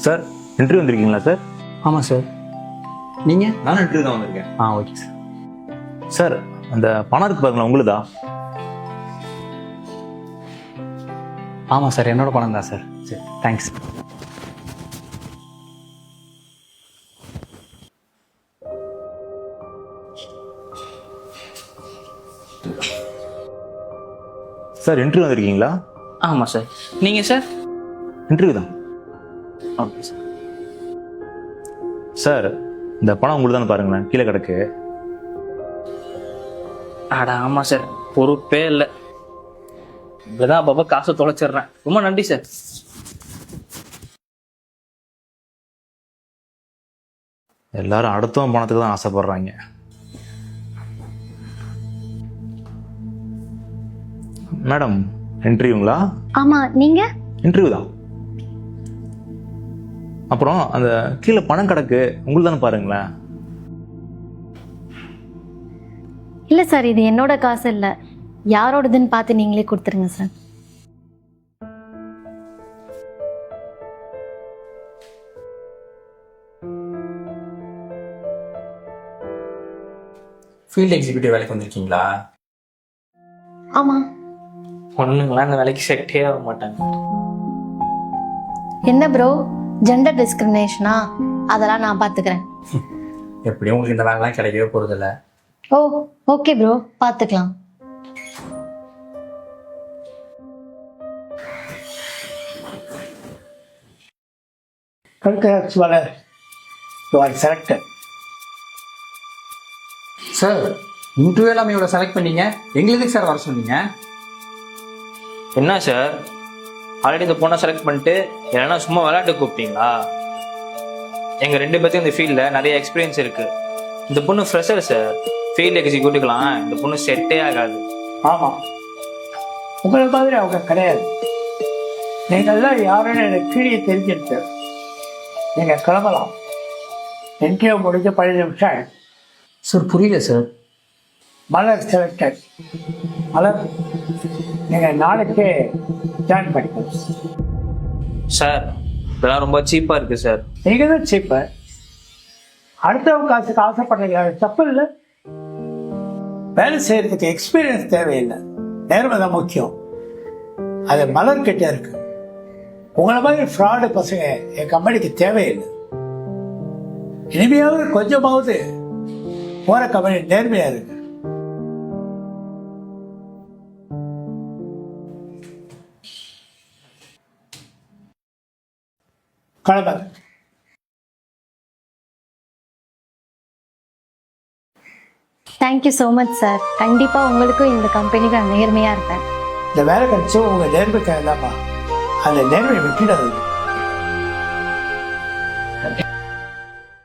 Sir interview வந்திருக்கீங்களா sir? ஆமாம் sir. நீங்கள்? நானும் இன்டர்வியூ தான் வந்திருக்கேன். Okay sir. சார் அந்த பணம் இருக்கு பாருங்களா, உங்களுதா? ஆமாம் சார், என்னோட பணம் தான் சார். சரி, தேங்க்ஸ். சார் இன்டர்வியூ வந்திருக்கீங்களா? ஆமாம் சார். நீங்கள் சார்? இன்டர்வியூ தான். Okay sir. சார் இந்த பணம் உங்களுக்கு தானே, பாருங்களேன் கீழே கிடக்கு. ஆமாம் சார், பொறுப்பே இல்லை. இப்படிதான் அப்பப்போ காசை தொலைச்சிடுறேன். ரொம்ப நன்றி சார். எல்லாரும் அடுத்தவன் பணத்துக்கு தான் ஆசைப்படுறாங்க. மேடம் இன்டர்வியூங்களா? ஆமா, நீங்க? இன்டர்வியூ தான். அப்புறம் அந்த கீழே பணம் கிடக்கு, உங்களுக்கு தானே, பாருங்களேன். இல்ல சார், இது என்னோட காசு இல்ல, யாரோடதுன்னு பார்த்து நீங்களே கொடுத்துருங்க சார். ஃபீல்டு எக்ஸிக்யூட்டிவ் வேலைக்கு வந்திருக்கீங்களா? ஆமா. பொண்ணுங்களாம் இந்த வேலைக்கு செட்டே ஆக மாட்டாங்க. என்ன ப்ரோ, ஜெண்டர் டிஸ்கிரிமினேஷனா? அதெல்லாம் நான் பார்த்துக்கிறேன். எப்படியும் உங்களுக்கு இந்த வேலைலாம் கிடைக்கவே போகிறதில்ல. ஓ ஓகே ப்ரோ, பார்த்துக்கலாம். சார் இன்டர்வியூ எல்லாமே இவ்வளோ செலக்ட் பண்ணீங்க, எங்களுக்கு சார் வர சொன்னீங்க? என்ன சார், ஆல்ரெடி இந்த பொண்ணை செலக்ட் பண்ணிட்டு இல்லைன்னா சும்மா விளையாட்டு கூப்பிட்டீங்களா? எங்கள் 2 பேர்த்துக்கும் இந்த ஃபீல்டில் நிறைய எக்ஸ்பீரியன்ஸ் இருக்குது. இந்த பொண்ணு ஃப்ரெஷர் சார். ஃபீல்டு எக்ஸிக்யூட்டிவ்லாம் இந்த பொண்ணு செட்டே ஆகாது. ஆமாம், உங்களை மாதிரி அவங்க கிடையாது. நீங்கள்லாம் யாருன்னு எனக்கு கீழே தெரிஞ்சிருக்கு. நீங்கள் கிளம்பலாம். இன்டர்வியூ முடிஞ்ச 10 நிமிஷம். சார் புரியல சார். மலர் செலக்டட். மலர், நீங்கள் நாளைக்கே ஜாயின் பண்ணிக்கணும். சார் இதெல்லாம் ரொம்ப சீப்பாக இருக்குது சார். நீங்கள் தான் சீப்பர். அடுத்தவங்க காசுக்கு ஆசைப்படுறீங்க, தப்பு இல்லை. வேலை செய்யறதுக்கு எக்ஸ்பீரியன்ஸ் தேவையில்லை, நேர்மை தான் முக்கியம். அது மலர் கிட்ட இருக்கு. உங்களை மாதிரி ஃப்ராடு பசங்க என் கம்பெனிக்கு தேவையில்லை. இனிமையாவது கொஞ்சமாவது போற கம்பெனி நேர்மையா இருக்கு. கிளம்புங்க. Thank you so much sir. கண்டிப்பாக உங்களுக்கும் இந்த கம்பெனிக்கு நான் நேர்மையாக இருப்பேன். இந்த வேலை கிடைச்சோ உங்க நேர்மைக்காக தான்ப்பா. அந்த நேர்மையை விட்டுடாது.